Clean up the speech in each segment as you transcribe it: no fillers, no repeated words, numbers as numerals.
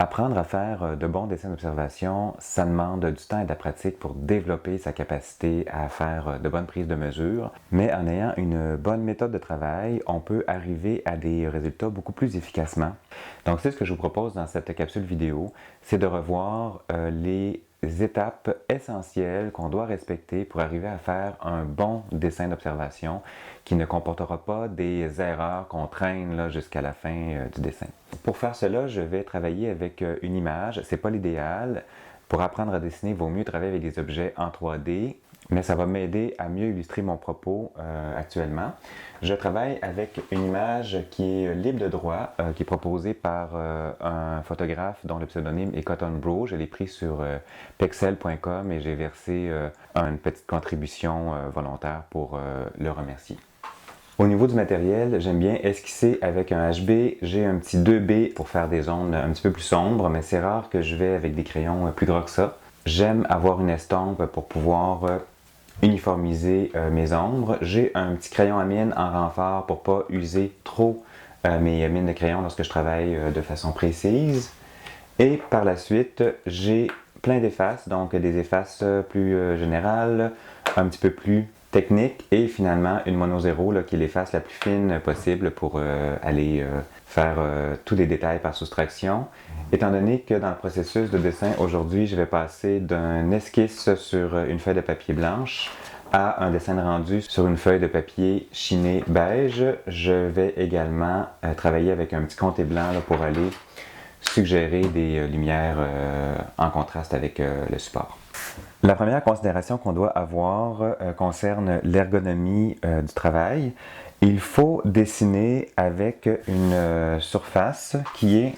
Apprendre à faire de bons dessins d'observation, ça demande du temps et de la pratique pour développer sa capacité à faire de bonnes prises de mesure. Mais en ayant une bonne méthode de travail, on peut arriver à des résultats beaucoup plus efficacement. Donc c'est ce que je vous propose dans cette capsule vidéo, c'est de revoir les étapes essentielles qu'on doit respecter pour arriver à faire un bon dessin d'observation qui ne comportera pas des erreurs qu'on traîne jusqu'à la fin du dessin. Pour faire cela, je vais travailler avec une image. C'est pas l'idéal. Pour apprendre à dessiner, il vaut mieux travailler avec des objets en 3D, mais ça va m'aider à mieux illustrer mon propos actuellement. Je travaille avec une image qui est libre de droit, qui est proposée par un photographe dont le pseudonyme est Cotton Bro. Je l'ai pris sur pexel.com et j'ai versé une petite contribution volontaire pour le remercier. Au niveau du matériel, j'aime bien esquisser avec un HB. J'ai un petit 2B pour faire des zones un petit peu plus sombres, mais c'est rare que je vais avec des crayons plus gros que ça. J'aime avoir une estompe pour pouvoir uniformiser mes ombres. J'ai un petit crayon à mine en renfort pour ne pas user trop mes mines de crayon lorsque je travaille de façon précise. Et par la suite, j'ai plein d'effaces, donc des effaces plus générales, un petit peu plus technique et finalement une mono 0 qui est l'efface la plus fine possible pour aller faire tous les détails par soustraction. Étant donné que dans le processus de dessin, aujourd'hui, je vais passer d'un esquisse sur une feuille de papier blanche à un dessin de rendu sur une feuille de papier chiné beige, je vais également travailler avec un petit comté blanc pour aller suggérer des lumières en contraste avec le support. La première considération qu'on doit avoir concerne l'ergonomie du travail. Il faut dessiner avec une surface qui est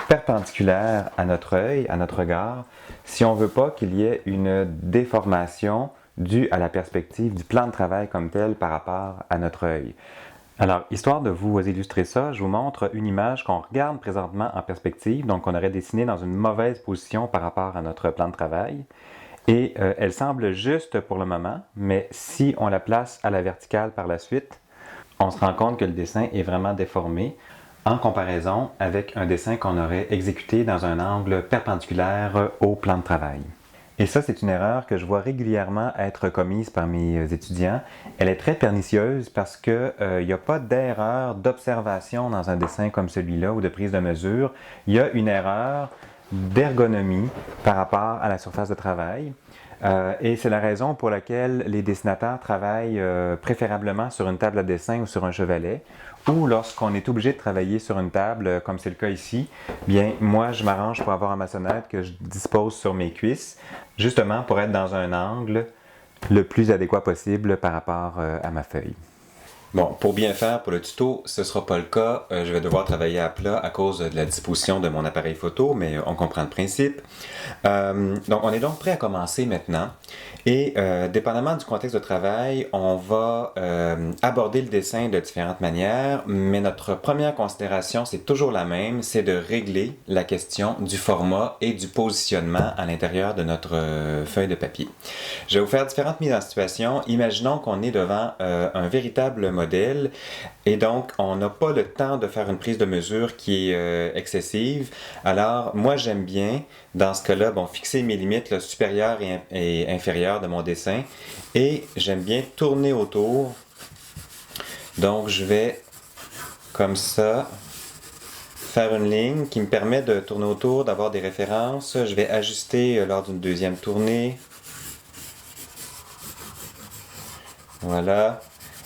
perpendiculaire à notre œil, à notre regard, si on ne veut pas qu'il y ait une déformation due à la perspective du plan de travail comme tel par rapport à notre œil. Alors, histoire de vous illustrer ça, je vous montre une image qu'on regarde présentement en perspective, donc on aurait dessiné dans une mauvaise position par rapport à notre plan de travail. Et elle semble juste pour le moment, mais si on la place à la verticale par la suite, on se rend compte que le dessin est vraiment déformé en comparaison avec un dessin qu'on aurait exécuté dans un angle perpendiculaire au plan de travail. Et ça, c'est une erreur que je vois régulièrement être commise par mes étudiants. Elle est très pernicieuse parce qu'il n'y a pas d'erreur d'observation dans un dessin comme celui-là ou de prise de mesure. Il y a une erreur d'ergonomie par rapport à la surface de travail. Et c'est la raison pour laquelle les dessinateurs travaillent préférablement sur une table à dessin ou sur un chevalet, ou lorsqu'on est obligé de travailler sur une table, comme c'est le cas ici, bien moi je m'arrange pour avoir un maçonnette que je dispose sur mes cuisses, justement pour être dans un angle le plus adéquat possible par rapport à ma feuille. Bon, pour bien faire pour le tuto, ce ne sera pas le cas. Je vais devoir travailler à plat à cause de la disposition de mon appareil photo, mais on comprend le principe. Donc, on est donc prêt à commencer maintenant. Et dépendamment du contexte de travail, on va aborder le dessin de différentes manières, mais notre première considération, c'est toujours la même, c'est de régler la question du format et du positionnement à l'intérieur de notre feuille de papier. Je vais vous faire différentes mises en situation. Imaginons qu'on est devant un véritable modèle et donc on n'a pas le temps de faire une prise de mesure qui est excessive. Alors moi j'aime bien dans ce cas-là fixer mes limites supérieures et inférieures de mon dessin et j'aime bien tourner autour. Donc je vais comme ça faire une ligne qui me permet de tourner autour, d'avoir des références. Je vais ajuster lors d'une deuxième tournée. Voilà.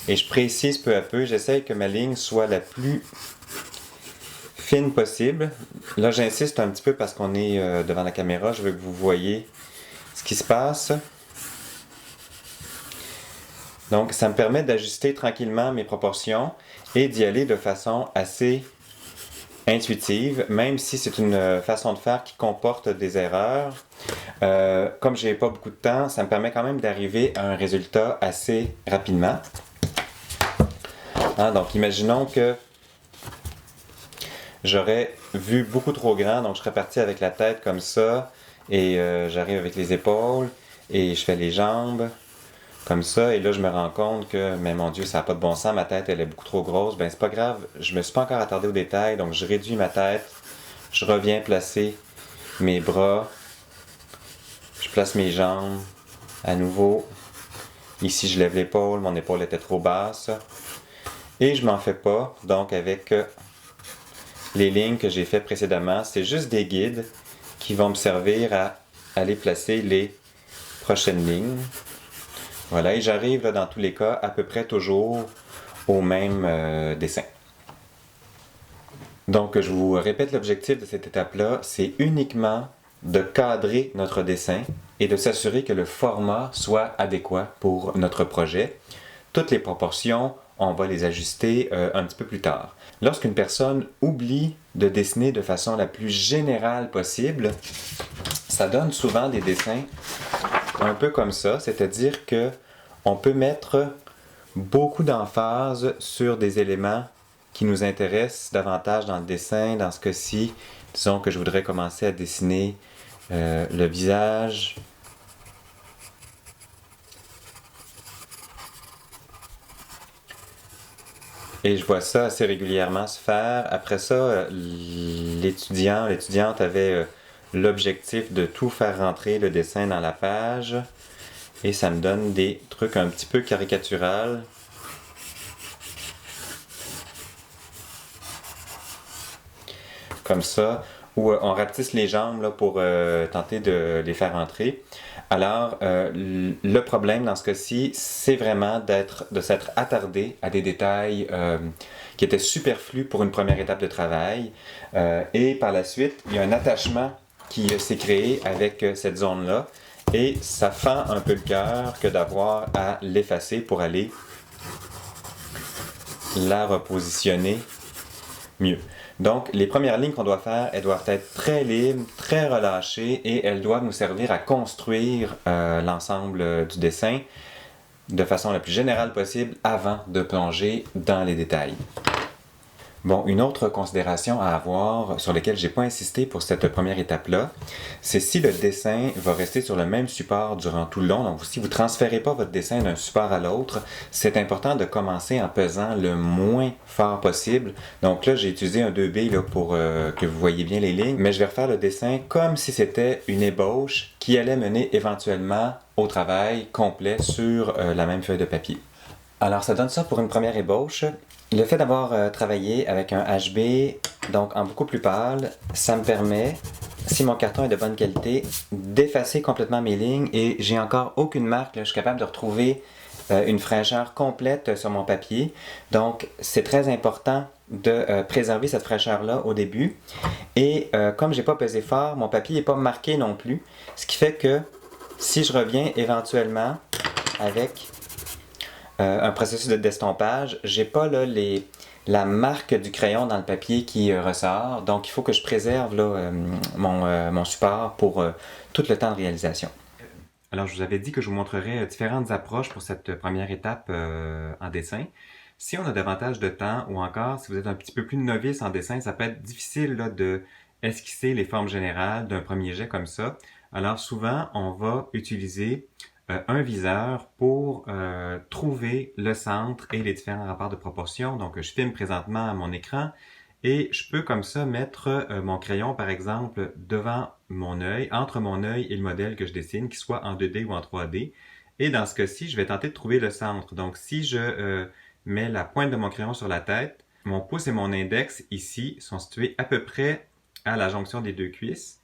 Et je précise peu à peu, j'essaie que ma ligne soit la plus fine possible. Là, j'insiste un petit peu parce qu'on est devant la caméra. Je veux que vous voyez ce qui se passe. Donc, ça me permet d'ajuster tranquillement mes proportions et d'y aller de façon assez intuitive, même si c'est une façon de faire qui comporte des erreurs. Comme je n'ai pas beaucoup de temps, ça me permet quand même d'arriver à un résultat assez rapidement. Donc, imaginons que j'aurais vu beaucoup trop grand, donc je serais parti avec la tête comme ça, et j'arrive avec les épaules, et je fais les jambes comme ça, et là je me rends compte que, mais mon Dieu, ça n'a pas de bon sens, ma tête elle est beaucoup trop grosse. Ben c'est pas grave, je me suis pas encore attardé aux détails, donc je réduis ma tête Je reviens placer mes bras. Je place mes jambes à nouveau. Ici, je lève l'épaule, mon épaule était trop basse. Et je m'en fais pas, donc avec les lignes que j'ai fait précédemment, c'est juste des guides qui vont me servir à aller placer les prochaines lignes. Voilà, et j'arrive dans tous les cas à peu près toujours au même dessin. Donc, je vous répète l'objectif de cette étape-là, c'est uniquement de cadrer notre dessin et de s'assurer que le format soit adéquat pour notre projet. Toutes les proportions, on va les ajuster un petit peu plus tard. Lorsqu'une personne oublie de dessiner de façon la plus générale possible, ça donne souvent des dessins un peu comme ça, c'est-à-dire que on peut mettre beaucoup d'emphase sur des éléments qui nous intéressent davantage dans le dessin. Dans ce cas-ci, disons que je voudrais commencer à dessiner le visage. Et je vois ça assez régulièrement se faire. Après ça, l'étudiante avait l'objectif de tout faire rentrer le dessin dans la page. Et ça me donne des trucs un petit peu caricaturales. Comme ça, où on rapetisse les jambes là, pour tenter de les faire entrer. Alors, le problème dans ce cas-ci, c'est vraiment de s'être attardé à des détails qui étaient superflus pour une première étape de travail. Et par la suite, il y a un attachement qui s'est créé avec cette zone-là. Et ça fend un peu le cœur que d'avoir à l'effacer pour aller la repositionner mieux. Donc, les premières lignes qu'on doit faire, elles doivent être très libres, très relâchées et elles doivent nous servir à construire l'ensemble du dessin de façon la plus générale possible avant de plonger dans les détails. Bon, une autre considération à avoir sur laquelle j'ai pas insisté pour cette première étape-là, c'est si le dessin va rester sur le même support durant tout le long. Donc, si vous ne transférez pas votre dessin d'un support à l'autre, c'est important de commencer en pesant le moins fort possible. Donc là, j'ai utilisé un 2B là, pour que vous voyez bien les lignes, mais je vais refaire le dessin comme si c'était une ébauche qui allait mener éventuellement au travail complet sur la même feuille de papier. Alors, ça donne ça pour une première ébauche. Le fait d'avoir travaillé avec un HB, donc en beaucoup plus pâle, ça me permet, si mon carton est de bonne qualité, d'effacer complètement mes lignes et j'ai encore aucune marque. Là, je suis capable de retrouver une fraîcheur complète sur mon papier. Donc, c'est très important de préserver cette fraîcheur-là au début. Et comme j'ai pas pesé fort, mon papier n'est pas marqué non plus. Ce qui fait que si je reviens éventuellement avec un processus de destompage, j'ai pas là, la marque du crayon dans le papier qui ressort, donc il faut que je préserve là, mon support pour tout le temps de réalisation. Alors je vous avais dit que je vous montrerais différentes approches pour cette première étape en dessin. Si on a davantage de temps ou encore si vous êtes un petit peu plus novice en dessin, ça peut être difficile là, de esquisser les formes générales d'un premier jet comme ça. Alors souvent on va utiliser un viseur pour trouver le centre et les différents rapports de proportion. Donc, je filme présentement à mon écran et je peux comme ça mettre mon crayon, par exemple, devant mon œil, entre mon œil et le modèle que je dessine, qu'il soit en 2D ou en 3D. Et dans ce cas-ci, je vais tenter de trouver le centre. Donc, si je mets la pointe de mon crayon sur la tête, mon pouce et mon index ici sont situés à peu près à la jonction des deux cuisses.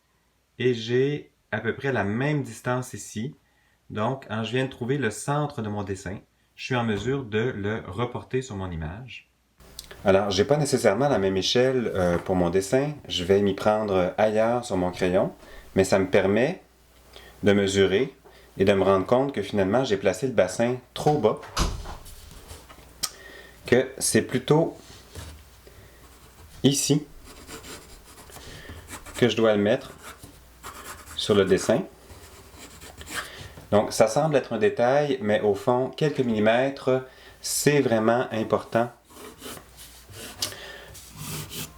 Et j'ai à peu près la même distance ici. Donc, quand je viens de trouver le centre de mon dessin, je suis en mesure de le reporter sur mon image. Alors, je n'ai pas nécessairement la même échelle pour mon dessin. Je vais m'y prendre ailleurs sur mon crayon, mais ça me permet de mesurer et de me rendre compte que finalement, j'ai placé le bassin trop bas, que c'est plutôt ici que je dois le mettre sur le dessin. Donc, ça semble être un détail, mais au fond, quelques millimètres, c'est vraiment important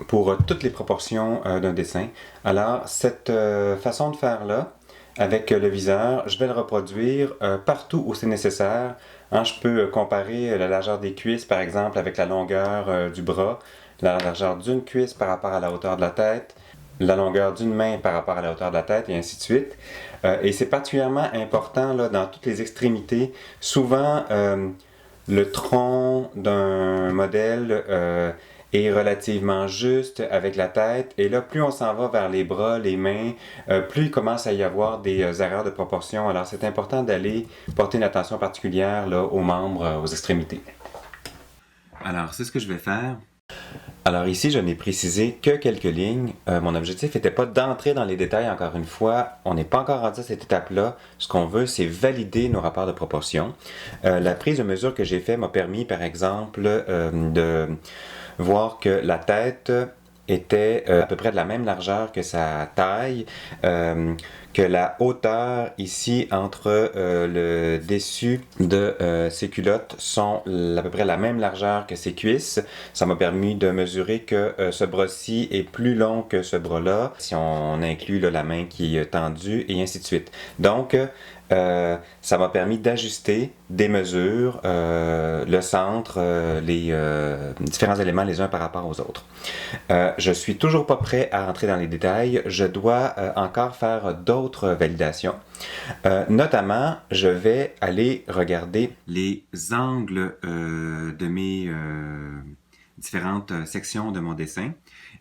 pour toutes les proportions d'un dessin. Alors, cette façon de faire-là, avec le viseur, je vais le reproduire partout où c'est nécessaire. Hein, je peux comparer la largeur des cuisses, par exemple, avec la longueur du bras, la largeur d'une cuisse par rapport à la hauteur de la tête. la longueur d'une main par rapport à la hauteur de la tête, et ainsi de suite. Et c'est particulièrement important là, dans toutes les extrémités. Souvent, le tronc d'un modèle est relativement juste avec la tête. Et là, plus on s'en va vers les bras, les mains, plus il commence à y avoir des erreurs de proportion. Alors, c'est important d'aller porter une attention particulière là, aux membres, aux extrémités. Alors, c'est ce que je vais faire. Alors ici, je n'ai précisé que quelques lignes. Mon objectif n'était pas d'entrer dans les détails encore une fois. On n'est pas encore rendu à cette étape-là. Ce qu'on veut, c'est valider nos rapports de proportion. La prise de mesure que j'ai faite m'a permis, par exemple, de voir que la tête était à peu près de la même largeur que sa taille, que la hauteur ici entre le dessus de ses culottes sont à peu près la même largeur que ses cuisses. Ça m'a permis de mesurer que ce bras-ci est plus long que ce bras-là, si on inclut là, la main qui est tendue, et ainsi de suite. Donc, ça m'a permis d'ajuster des mesures, le centre, les différents éléments les uns par rapport aux autres. Je suis toujours pas prêt à rentrer dans les détails. Je dois encore faire d'autres validations. Notamment, je vais aller regarder les angles de mes différentes sections de mon dessin.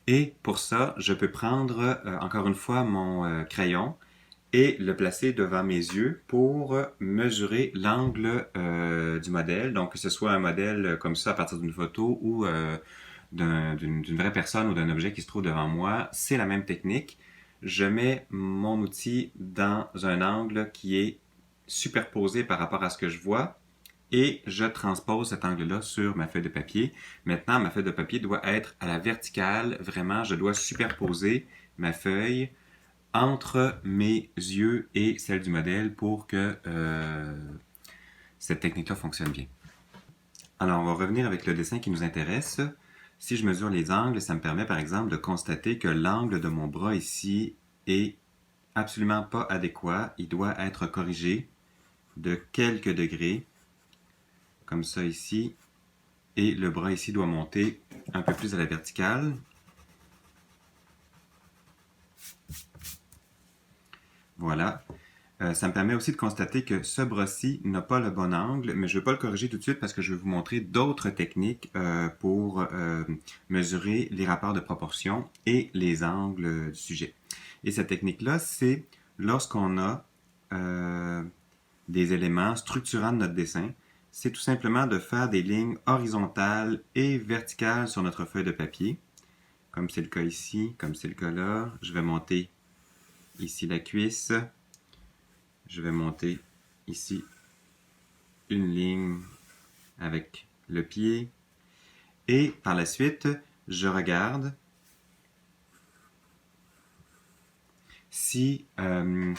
Et pour ça, je peux prendre encore une fois mon crayon et le placer devant mes yeux pour mesurer l'angle du modèle. Donc, que ce soit un modèle comme ça à partir d'une photo ou d'une vraie personne ou d'un objet qui se trouve devant moi, c'est la même technique. Je mets mon outil dans un angle qui est superposé par rapport à ce que je vois et je transpose cet angle-là sur ma feuille de papier. Maintenant, ma feuille de papier doit être à la verticale. Vraiment, je dois superposer ma feuille entre mes yeux et celle du modèle pour que cette technique-là fonctionne bien. Alors, on va revenir avec le dessin qui nous intéresse. Si je mesure les angles, ça me permet par exemple de constater que l'angle de mon bras ici est absolument pas adéquat. Il doit être corrigé de quelques degrés, comme ça ici. Et le bras ici doit monter un peu plus à la verticale. Voilà. Ça me permet aussi de constater que ce bras-ci n'a pas le bon angle, mais je ne vais pas le corriger tout de suite parce que je vais vous montrer d'autres techniques pour mesurer les rapports de proportion et les angles du sujet. Et cette technique-là, c'est lorsqu'on a des éléments structurants de notre dessin, c'est tout simplement de faire des lignes horizontales et verticales sur notre feuille de papier, comme c'est le cas ici, comme c'est le cas là. Je vais monter ici la cuisse. Je vais monter ici une ligne avec le pied. Et par la suite, je regarde si les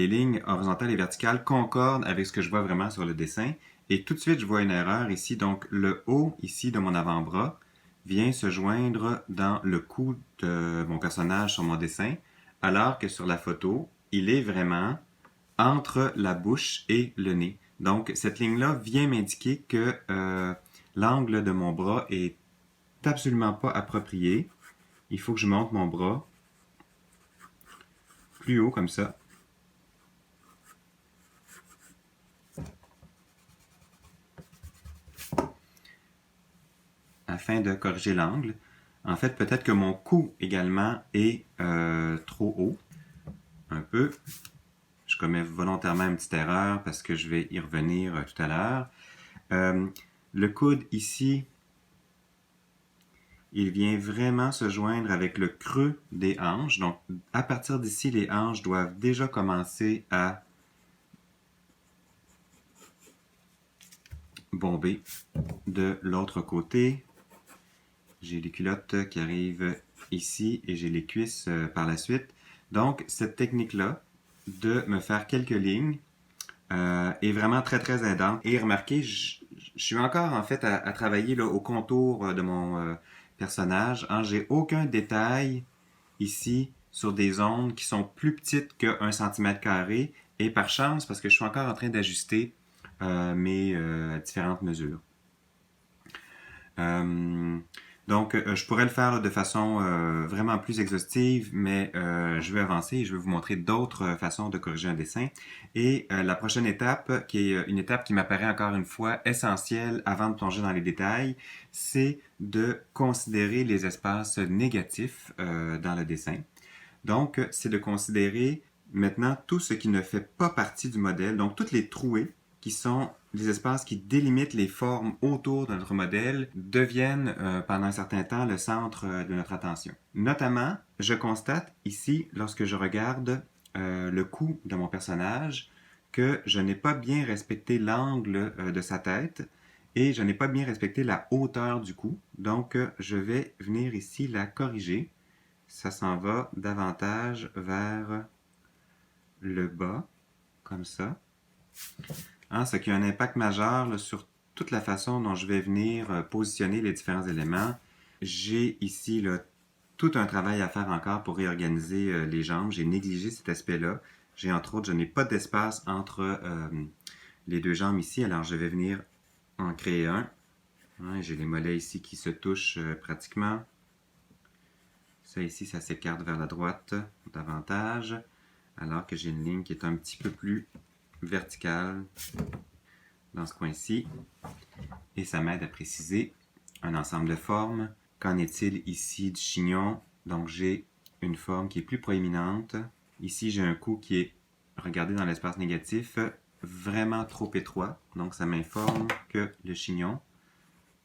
lignes horizontales et verticales concordent avec ce que je vois vraiment sur le dessin. Et tout de suite, je vois une erreur ici. Donc, le haut ici de mon avant-bras vient se joindre dans le cou de mon personnage sur mon dessin, alors que sur la photo, il est vraiment entre la bouche et le nez. Donc, cette ligne-là vient m'indiquer que l'angle de mon bras est absolument pas approprié. Il faut que je monte mon bras plus haut comme ça. Afin de corriger l'angle. En fait, peut-être que mon cou également est trop haut. Un peu. Je commets volontairement une petite erreur parce que je vais y revenir tout à l'heure. Le coude ici, il vient vraiment se joindre avec le creux des hanches. Donc, à partir d'ici, les hanches doivent déjà commencer à bomber. De l'autre côté, j'ai les culottes qui arrivent ici et j'ai les cuisses par la suite. Donc, cette technique-là, de me faire quelques lignes, est vraiment très très aidante. Et remarquez, je suis encore en fait à travailler là, au contour de mon personnage. Hein, j'ai aucun détail ici sur des zones qui sont plus petites que 1 cm². Et par chance, parce que je suis encore en train d'ajuster mes différentes mesures. Donc, je pourrais le faire là, de façon vraiment plus exhaustive, mais je vais avancer et je vais vous montrer d'autres façons de corriger un dessin. Et la prochaine étape, qui est une étape qui m'apparaît encore une fois essentielle avant de plonger dans les détails, c'est de considérer les espaces négatifs dans le dessin. Donc, c'est de considérer maintenant tout ce qui ne fait pas partie du modèle, donc toutes les trouées qui sont les espaces qui délimitent les formes autour de notre modèle deviennent pendant un certain temps le centre de notre attention. Notamment, je constate ici, lorsque je regarde le cou de mon personnage, que je n'ai pas bien respecté l'angle de sa tête et je n'ai pas bien respecté la hauteur du cou. Donc, je vais venir ici la corriger. Ça s'en va davantage vers le bas, comme ça. Hein, ce qui a un impact majeur là, sur toute la façon dont je vais venir positionner les différents éléments. J'ai ici là, tout un travail à faire encore pour réorganiser les jambes. J'ai négligé cet aspect-là. J'ai entre autres, je n'ai pas d'espace entre les deux jambes ici, alors je vais venir en créer un. Hein, j'ai les mollets ici qui se touchent pratiquement. Ça ici, ça s'écarte vers la droite davantage, alors que j'ai une ligne qui est un petit peu plus verticale dans ce coin-ci. Et ça m'aide à préciser un ensemble de formes. Qu'en est-il ici du chignon? Donc j'ai une forme qui est plus proéminente. Ici, j'ai un cou qui est, regardez dans l'espace négatif, vraiment trop étroit. Donc ça m'informe que le chignon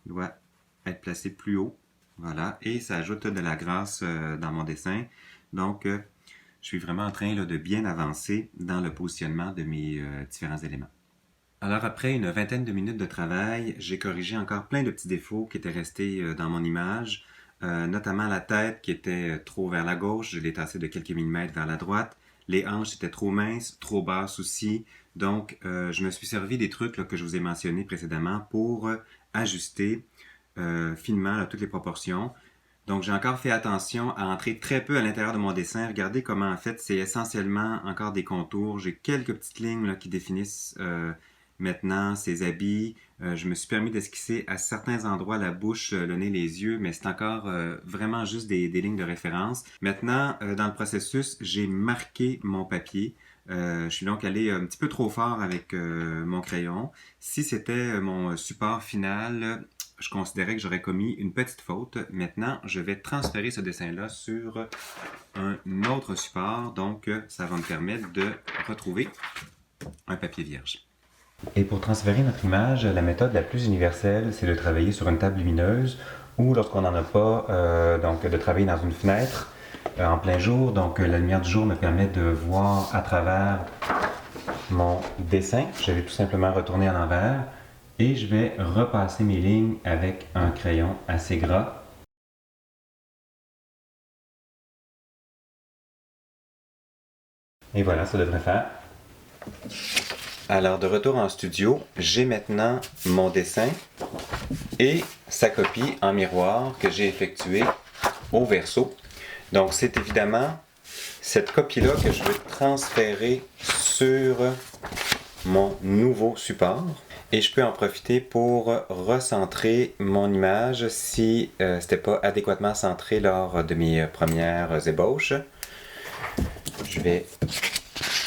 doit être placé plus haut. Voilà, et ça ajoute de la grâce dans mon dessin. Donc, je suis vraiment en train là, de bien avancer dans le positionnement de mes différents éléments. Alors, après une vingtaine de minutes de travail, j'ai corrigé encore plein de petits défauts qui étaient restés dans mon image, notamment la tête qui était trop vers la gauche, je l'ai tassée de quelques millimètres vers la droite. Les hanches étaient trop minces, trop basses aussi. Donc, je me suis servi des trucs là, que je vous ai mentionnés précédemment pour ajuster finement là, toutes les proportions. Donc, j'ai encore fait attention à entrer très peu à l'intérieur de mon dessin. Regardez comment, en fait, c'est essentiellement encore des contours. J'ai quelques petites lignes là, qui définissent maintenant ces habits. Je me suis permis d'esquisser à certains endroits la bouche, le nez, les yeux, mais c'est encore vraiment juste des lignes de référence. Maintenant, dans le processus, j'ai marqué mon papier. Je suis donc allé un petit peu trop fort avec mon crayon. Si c'était mon support final, je considérais que j'aurais commis une petite faute. Maintenant, je vais transférer ce dessin-là sur un autre support. Donc, ça va me permettre de retrouver un papier vierge. Et pour transférer notre image, la méthode la plus universelle, c'est de travailler sur une table lumineuse ou lorsqu'on n'en a pas, donc de travailler dans une fenêtre en plein jour. Donc, la lumière du jour me permet de voir à travers mon dessin. Je vais tout simplement retourner à l'envers. Et je vais repasser mes lignes avec un crayon assez gras. Et voilà, ça devrait faire. Alors, de retour en studio, j'ai maintenant mon dessin et sa copie en miroir que j'ai effectuée au verso. Donc, c'est évidemment cette copie-là que je veux transférer sur mon nouveau support. Et je peux en profiter pour recentrer mon image si c'était pas adéquatement centré lors de mes premières ébauches. Je vais,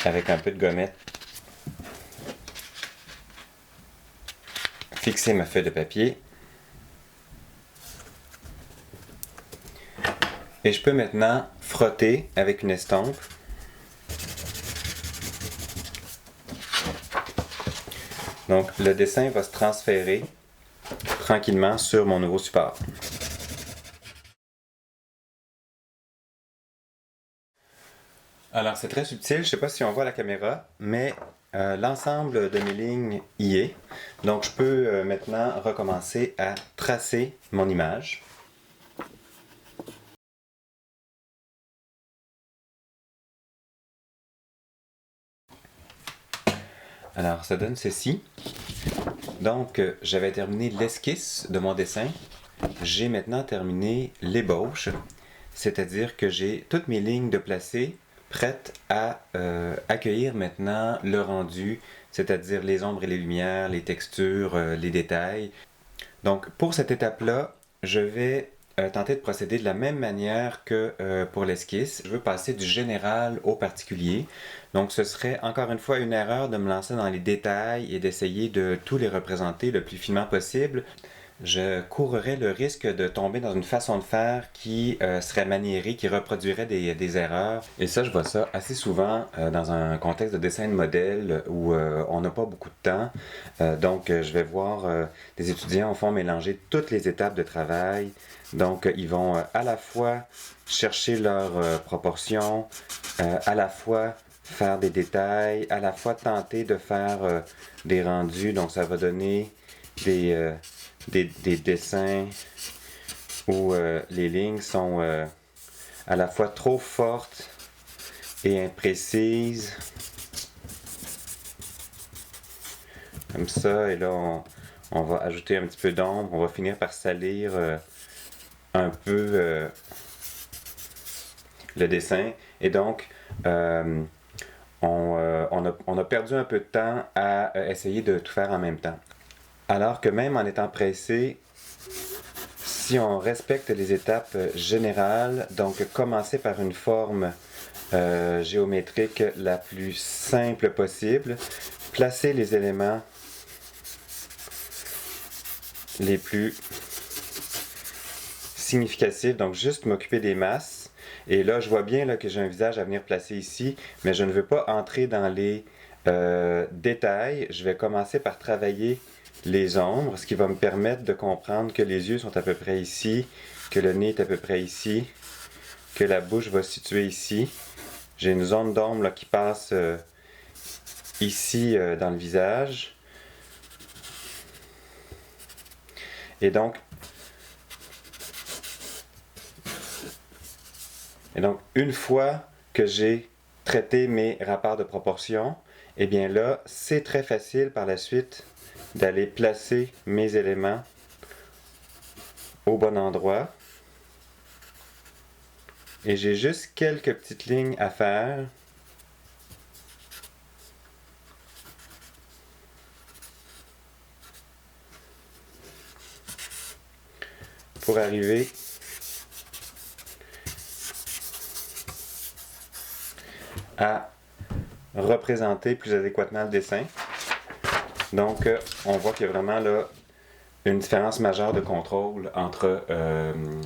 avec un peu de gommette, fixer ma feuille de papier. Et je peux maintenant frotter avec une estompe. Donc, le dessin va se transférer tranquillement sur mon nouveau support. Alors, c'est très subtil, je ne sais pas si on voit la caméra, mais l'ensemble de mes lignes y est. Donc, je peux maintenant recommencer à tracer mon image. Alors, ça donne ceci. Donc, j'avais terminé l'esquisse de mon dessin. J'ai maintenant terminé l'ébauche, c'est-à-dire que j'ai toutes mes lignes de placé prêtes à accueillir maintenant le rendu, c'est-à-dire les ombres et les lumières, les textures, les détails. Donc, pour cette étape-là, je vais tenter de procéder de la même manière que pour l'esquisse. Je veux passer du général au particulier. Donc ce serait encore une fois une erreur de me lancer dans les détails et d'essayer de tous les représenter le plus finement possible. Je courrais le risque de tomber dans une façon de faire qui serait maniérée, qui reproduirait des erreurs. Et ça, je vois ça assez souvent dans un contexte de dessin de modèle où on n'a pas beaucoup de temps. Donc, je vais voir des étudiants, au fond, mélanger toutes les étapes de travail. Donc, ils vont à la fois chercher leurs proportions, à la fois faire des détails, à la fois tenter de faire des rendus. Donc, ça va donner des dessins où les lignes sont à la fois trop fortes et imprécises. Comme ça, et là on va ajouter un petit peu d'ombre, on va finir par salir un peu le dessin. Et donc, on a perdu un peu de temps à essayer de tout faire en même temps. Alors que même en étant pressé, si on respecte les étapes générales, donc commencer par une forme géométrique la plus simple possible, placer les éléments les plus significatifs, donc juste m'occuper des masses. Et là, je vois bien là, que j'ai un visage à venir placer ici, mais je ne veux pas entrer dans les détails. Je vais commencer par travailler les ombres, ce qui va me permettre de comprendre que les yeux sont à peu près ici, que le nez est à peu près ici, que la bouche va se situer ici. J'ai une zone d'ombre qui passe ici dans le visage. Et donc, une fois que j'ai traité mes rapports de proportion, et bien là, c'est très facile par la suite d'aller placer mes éléments au bon endroit. Et j'ai juste quelques petites lignes à faire. Pour arriver à représenter plus adéquatement le dessin. Donc, on voit qu'il y a vraiment là une différence majeure de contrôle entre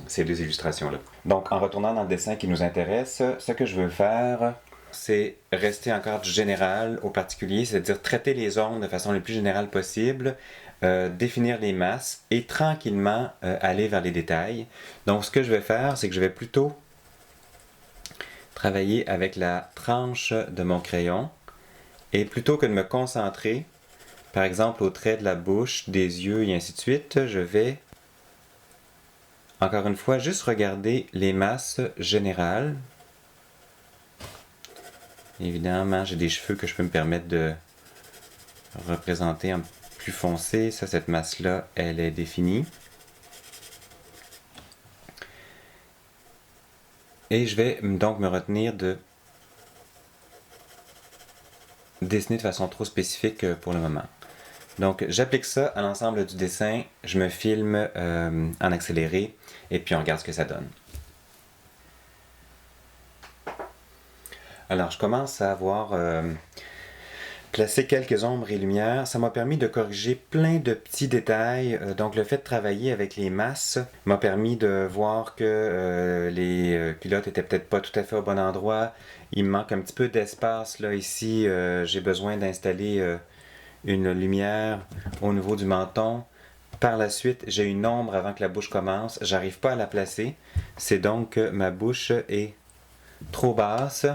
ces deux illustrations-là. Donc, en retournant dans le dessin qui nous intéresse, ce que je veux faire, c'est rester encore du général au particulier, c'est-à-dire traiter les ombres de façon la plus générale possible, définir les masses et tranquillement aller vers les détails. Donc, ce que je vais faire, c'est que je vais plutôt travailler avec la tranche de mon crayon et plutôt que de me concentrer par exemple au trait de la bouche, des yeux et ainsi de suite, je vais encore une fois juste regarder les masses générales. Évidemment, j'ai des cheveux que je peux me permettre de représenter en plus foncé. Ça, cette masse-là, elle est définie. Et je vais donc me retenir de dessiner de façon trop spécifique pour le moment. Donc j'applique ça à l'ensemble du dessin, je me filme en accéléré et puis on regarde ce que ça donne. Alors je commence à avoir placé quelques ombres et lumières. Ça m'a permis de corriger plein de petits détails. Donc le fait de travailler avec les masses m'a permis de voir que les culottes étaient peut-être pas tout à fait au bon endroit. Il me manque un petit peu d'espace là ici. J'ai besoin d'installer une lumière au niveau du menton. Par la suite, j'ai une ombre avant que la bouche commence. J'arrive pas à la placer. C'est donc que ma bouche est trop basse.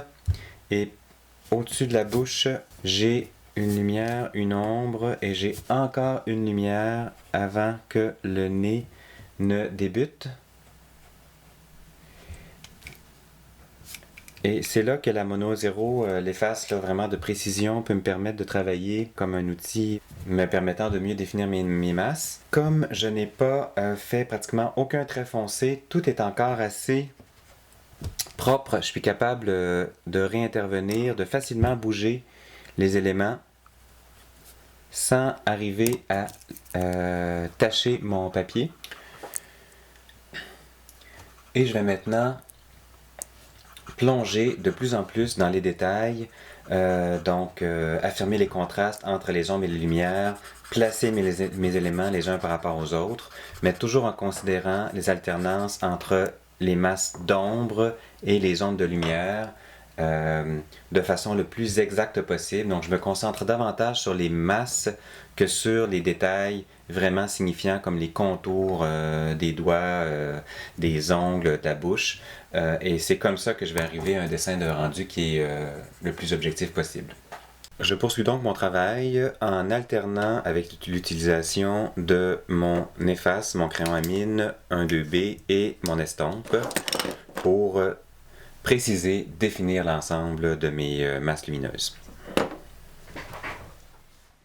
Et au-dessus de la bouche, j'ai une lumière, une ombre et j'ai encore une lumière avant que le nez ne débute. Et c'est là que la Mono 0, l'efface vraiment de précision, peut me permettre de travailler comme un outil me permettant de mieux définir mes masses. Comme je n'ai pas fait pratiquement aucun trait foncé, tout est encore assez propre. Je suis capable de réintervenir, de facilement bouger les éléments sans arriver à tacher mon papier. Et je vais maintenant plonger de plus en plus dans les détails, affirmer les contrastes entre les ombres et les lumières, placer mes éléments les uns par rapport aux autres, mais toujours en considérant les alternances entre les masses d'ombre et les ondes de lumière de façon le plus exacte possible. Donc je me concentre davantage sur les masses que sur les détails vraiment signifiants comme les contours des doigts, des ongles, de la bouche. Et c'est comme ça que je vais arriver à un dessin de rendu qui est le plus objectif possible. Je poursuis donc mon travail en alternant avec l'utilisation de mon efface, mon crayon à mine 1,2B et mon estompe pour préciser, définir l'ensemble de mes masses lumineuses.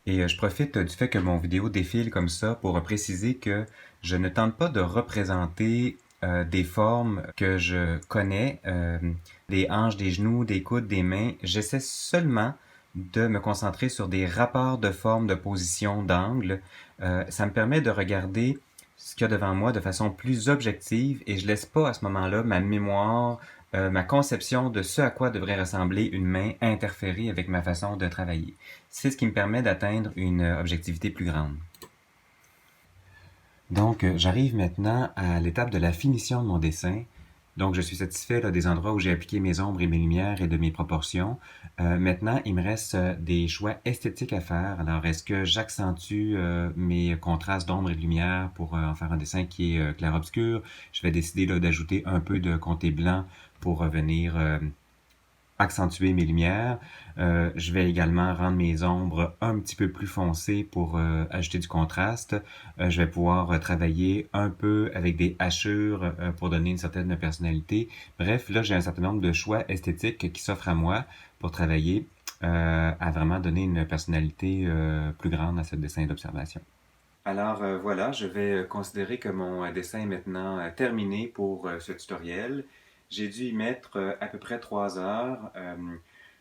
Et je profite du fait que mon vidéo défile comme ça pour préciser que je ne tente pas de représenter des formes que je connais, des hanches, des genoux, des coudes, des mains. J'essaie seulement de me concentrer sur des rapports de forme, de position, d'angle. Ça me permet de regarder ce qu'il y a devant moi de façon plus objective et je laisse pas à ce moment-là ma mémoire, ma conception de ce à quoi devrait ressembler une main interférer avec ma façon de travailler. C'est ce qui me permet d'atteindre une objectivité plus grande. Donc, j'arrive maintenant à l'étape de la finition de mon dessin. Donc, je suis satisfait là, des endroits où j'ai appliqué mes ombres et mes lumières et de mes proportions. Maintenant, il me reste des choix esthétiques à faire. Alors, est-ce que j'accentue mes contrastes d'ombre et de lumière pour en faire un dessin qui est clair-obscur? Je vais décider là, d'ajouter un peu de comté blanc pour venir accentuer mes lumières. Je vais également rendre mes ombres un petit peu plus foncées pour ajouter du contraste. Je vais pouvoir travailler un peu avec des hachures pour donner une certaine personnalité. Bref, là, j'ai un certain nombre de choix esthétiques qui s'offrent à moi pour travailler à vraiment donner une personnalité plus grande à ce dessin d'observation. Alors voilà, je vais considérer que mon dessin est maintenant terminé pour ce tutoriel. J'ai dû y mettre à peu près 3 heures.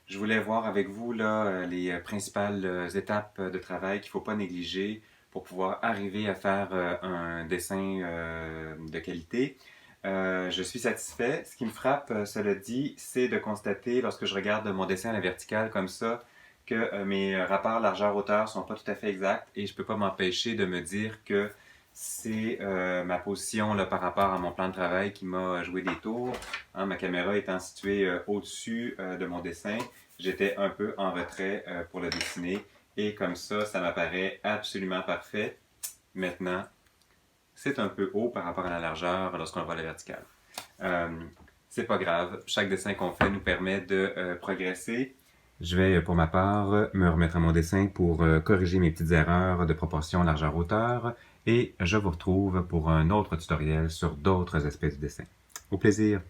Je voulais voir avec vous là, les principales étapes de travail qu'il ne faut pas négliger pour pouvoir arriver à faire un dessin de qualité. Je suis satisfait. Ce qui me frappe, cela dit, c'est de constater lorsque je regarde mon dessin à la verticale comme ça, que mes rapports largeur-hauteur sont pas tout à fait exacts et je peux pas m'empêcher de me dire que c'est ma position là, par rapport à mon plan de travail qui m'a joué des tours. Hein, ma caméra étant située au-dessus de mon dessin, j'étais un peu en retrait pour le dessiner et comme ça m'apparaît absolument parfait. Maintenant, c'est un peu haut par rapport à la largeur lorsqu'on voit la verticale. C'est pas grave, chaque dessin qu'on fait nous permet de progresser. Je vais, pour ma part, me remettre à mon dessin pour corriger mes petites erreurs de proportion largeur-hauteur et je vous retrouve pour un autre tutoriel sur d'autres aspects du dessin. Au plaisir!